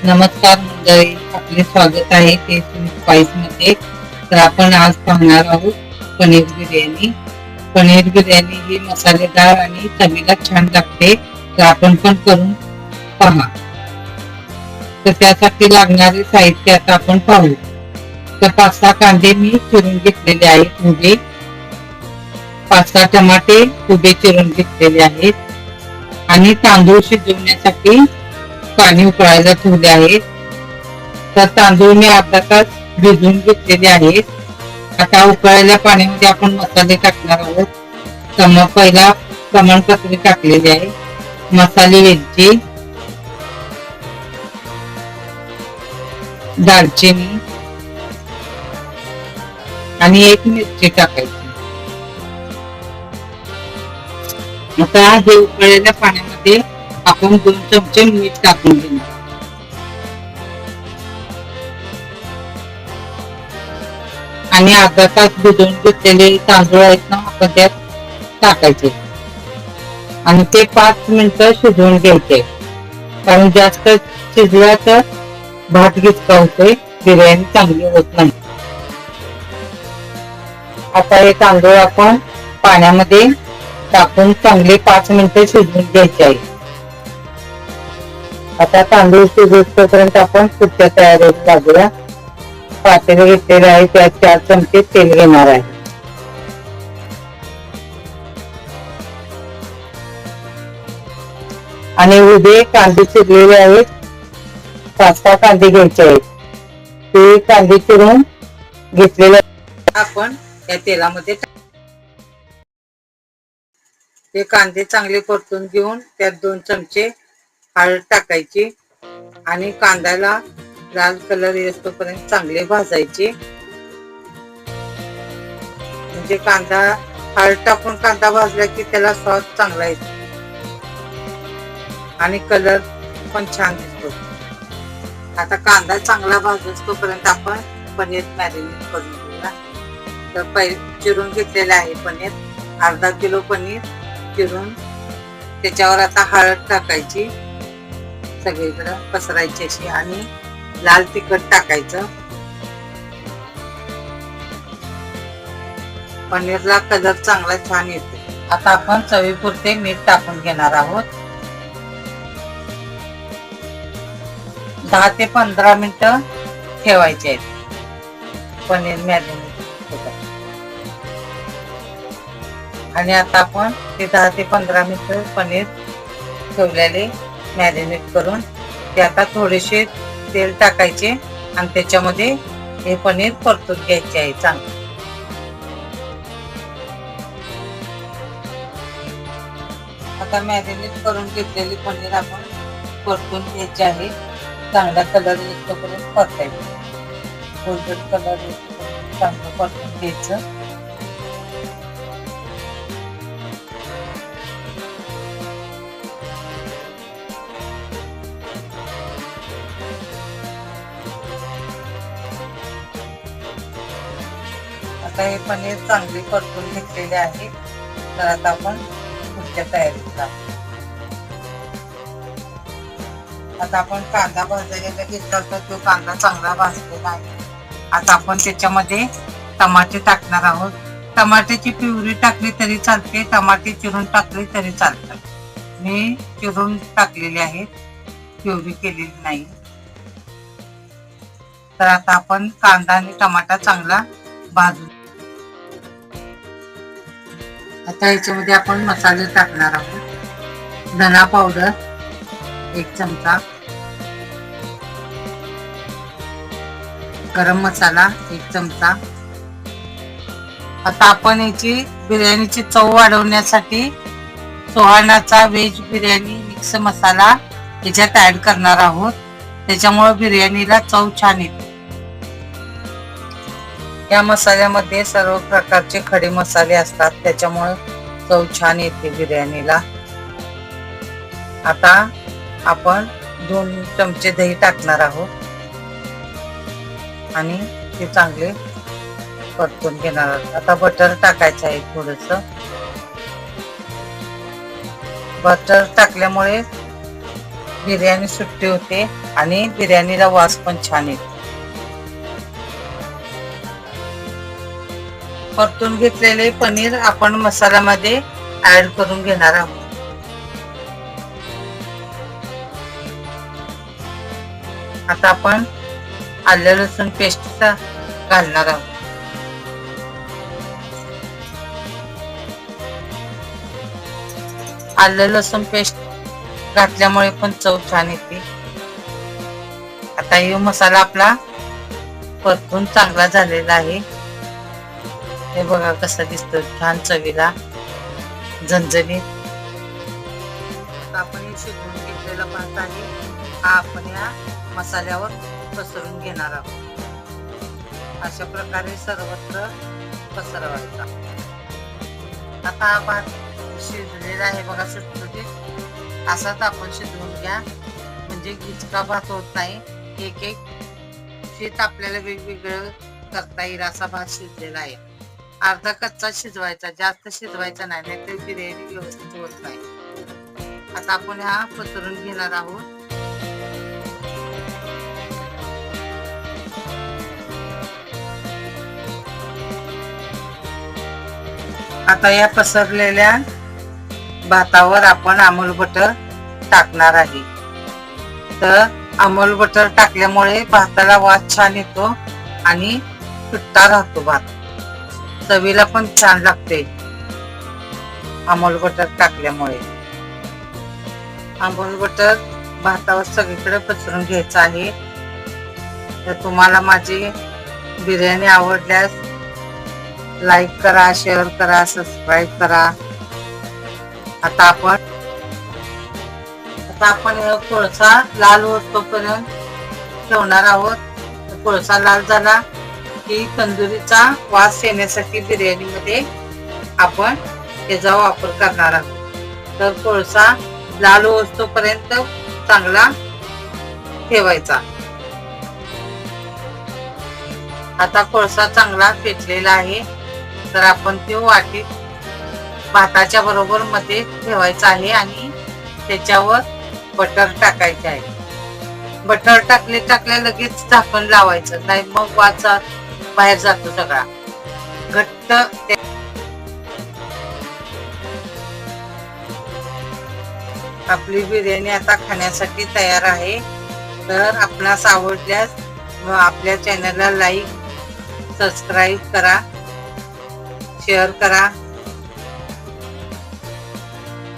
नमस्कार मंडळी, आपले स्वागत आहे टेस्ट स्पाइस मध्ये. तर आपण आज पाहणार आहोत पनीर बिर्याणी. पनीर बिर्याणी ही मसालेदार आणि चवीला छान लागते. तर आपण पण करून पहा. तर त्यासाठी लागणारे साहित्य आता आपण पाहू. तर 5-6 कांदे मी चिरून घेतलेले आहेत उभे. 5-6 टमाटे उभे चिरून घेतलेले आहेत आणि तांदूळ शिजवण्यासाठी पाणी उकळायला ठेवले आहेत. तर तांदूळ मी अर्धा तास भिजवून घेतलेले आहेत. आता उकळलेल्या पाण्यामध्ये आपण मसाले टाकणार आहोत. पहिला तमालपत्री टाकलेली आहे, मसाले वेलची, दालचिनी आणि 1 मिरची टाकायची. आता हे उकळलेल्या पाण्यामध्ये आपण 2 चमचे मीठ टाकून घेणार आणि अर्धा तास भिजवून घेतलेले तांदूळ आहेत ना, आपण त्यात टाकायचे आणि ते 5 मिनिटं शिजवून घ्यायचे. कारण जास्त शिजला तर भात गिचका होतोय, बिर्याणी चांगली होत नाही. आता हे तांदूळ आपण पाण्यामध्ये टाकून चांगले 5 मिनिटं शिजवून घ्यायचे आहे. आता तांदूळ शिजवण्यापर्यंत आपण पुढच्या तयारीला लागूया. पातेले घेतलेले आहे, त्यात 4 चमचे तेल घेणार आहे. आणि उभे कांदे चिरलेले आहेत, 5-6 कांदे घ्यायचे आहेत. ते कांदे चिरून घेतलेले आपण त्या तेलामध्ये ते कांदे चांगले परतून घेऊन त्यात 2 चमचे हळद टाकायची आणि कांद्याला लाल कलर येईपर्यंत चांगले भाजायचे. म्हणजे हळद टाकून कांदा भाजला की त्याला स्वाद चांगला येतो आणि कलर पण छान दिसतो. आता कांदा चांगला भाजतोपर्यंत आपण पनीर मॅरिनेट करून घेऊया. तर चिरून घेतलेले आहे पनीर, अर्धा किलो पनीर चिरून त्याच्यावर आता हळद टाकायची, सगळीकडे पसरायची अशी, आणि लाल तिखट टाकायचं. पनीरला कलर चांगला छान येतो. आता आपण चवीपुरते मीठ टाकून घेणार आहोत. 10 ते 15 मिनिटं ठेवायचे आहेत पनीर मॅरिनेट होतात. आणि आता आपण ते 10 ते 15 मिनिटं पनीर ठेवलेले मॅरिनेट करून ते आता थोडेसे तेल टाकायचे आणि त्याच्यामध्ये हे पनीर परतून घ्यायचे आहे चांगले. आता मॅरिनेट करून घेतलेली पनीर आपण परतून घ्यायचे आहे. चांगला कलर येतोपर्यंत परतायचं, गोल्डन कलर येतोपर्यंत चांगलं परतून घ्यायचं. आता हे पनीर चांगले परतून घेतलेले आहे. तर आता आपण पुढच्या तयारीला. आता आपण कांदा भाजायला घेतला होता, तो कांदा चांगला भाजलेला आहे. आता आपण त्याच्यामध्ये टमाटे टाकणार आहोत. टमाट्याची प्युरी टाकली तरी चालते, टमाटे चिरून टाकले तरी चालतात. मी चिरून टाकलेले आहेत, प्युरी केलेली नाही. तर आता आपण कांदा आणि टमाटा चांगला भाजून. आता याच्यामध्ये आपण मसाले टाकणार आहोत. धना पावडर 1 चमचा, गरम मसाला 1 चमचा. आता आपण याची बिर्याणीची चव वाढवण्यासाठी सोहानाचा व्हेज बिर्याणी मिक्स मसाला याच्यात ऍड करणार आहोत. त्याच्यामुळे बिर्याणीला चव छान येते. या मसाल्यामध्ये सर्व प्रकारचे खडे मसाले असतात, त्याच्यामुळे चव छान येते बिर्याणीला. आता आपण 2 चमचे दही टाकणार आहोत आणि ते चांगले परतून घेणार आहोत. आता बटर टाकायचं आहे थोडस. बटर टाकल्यामुळे बिर्याणी सुट्टी होते आणि बिर्याणीला वास पण छान येतो. परतून घेतलेले पनीर आपण मसाल्यामध्ये ऍड करून घेणार आहोत. आता आपण आलं लसूण पेस्ट घालणार आहोत. आलं लसूण पेस्ट घातल्यामुळे पण चव छान येते. आता हे मसाला आपला परतून चांगला झालेला आहे. हे बघा कसा दिसतो छान चवीला झणझणीत. आपण हे शिजवून घेतलेला भात आहे हा आपण या मसाल्यावर पसरून घेणार आहोत. अशा प्रकारे सर्वत्र पसरवायचा. आता हा भात शिजलेला आहे बघा सुटसुटीत. असाच आपण शिजवून घ्या म्हणजे इतका भात होत नाही. एक एक शीत आपल्याला वेगवेगळं करता येईल असा भात शिजलेला आहे. अर्धा कच्चा शिजवायचा, जास्त शिजवायचा नाही, नाहीतर बिर्याणी व्यवस्थित होत नाही. आता आपण हा पसरून घेणार आहोत. आता या पसरलेल्या भातावर आपण अमूल बटर टाकणार आहे. तर अमूल बटर टाकल्यामुळे भाताला वास छान येतो आणि सुट्टा राहतो भात. चवीला पण छान लागते अमूल बटर टाकल्यामुळे. अमूल बटर भातावर सगळीकडे पसरून घ्यायचं आहे. तर तुम्हाला माझी बिर्याणी आवडल्यास लाईक करा, शेअर करा, सबस्क्राईब करा. आता आपण कोळसा लाल होतोपर्यंत ठेवणार आहोत. कोळसा लाल झाला की तंदुरीचा वास येण्यासाठी बिर्याणीमध्ये आपण त्याचा वापर करणार आहोत. तर कोळसा लाल होतोपर्यंत चांगला ठेवायचा. आता कोळसा चांगला पेटलेला आहे. तर आपण तो वाटीत भाताच्या बरोबर मध्ये ठेवायचा आहे आणि त्याच्यावर बटर टाकायचे आहे. बटर टाकल्या लगेच झाकण लावायचं नाही, मग वास बाहेर जातो सगळा घट्ट. आपली बिर्याणी आता खाण्यासाठी तयार आहे. तर आपणास आवडल्यास आपल्या चॅनलला लाईक, सबस्क्राईब करा, शेअर करा.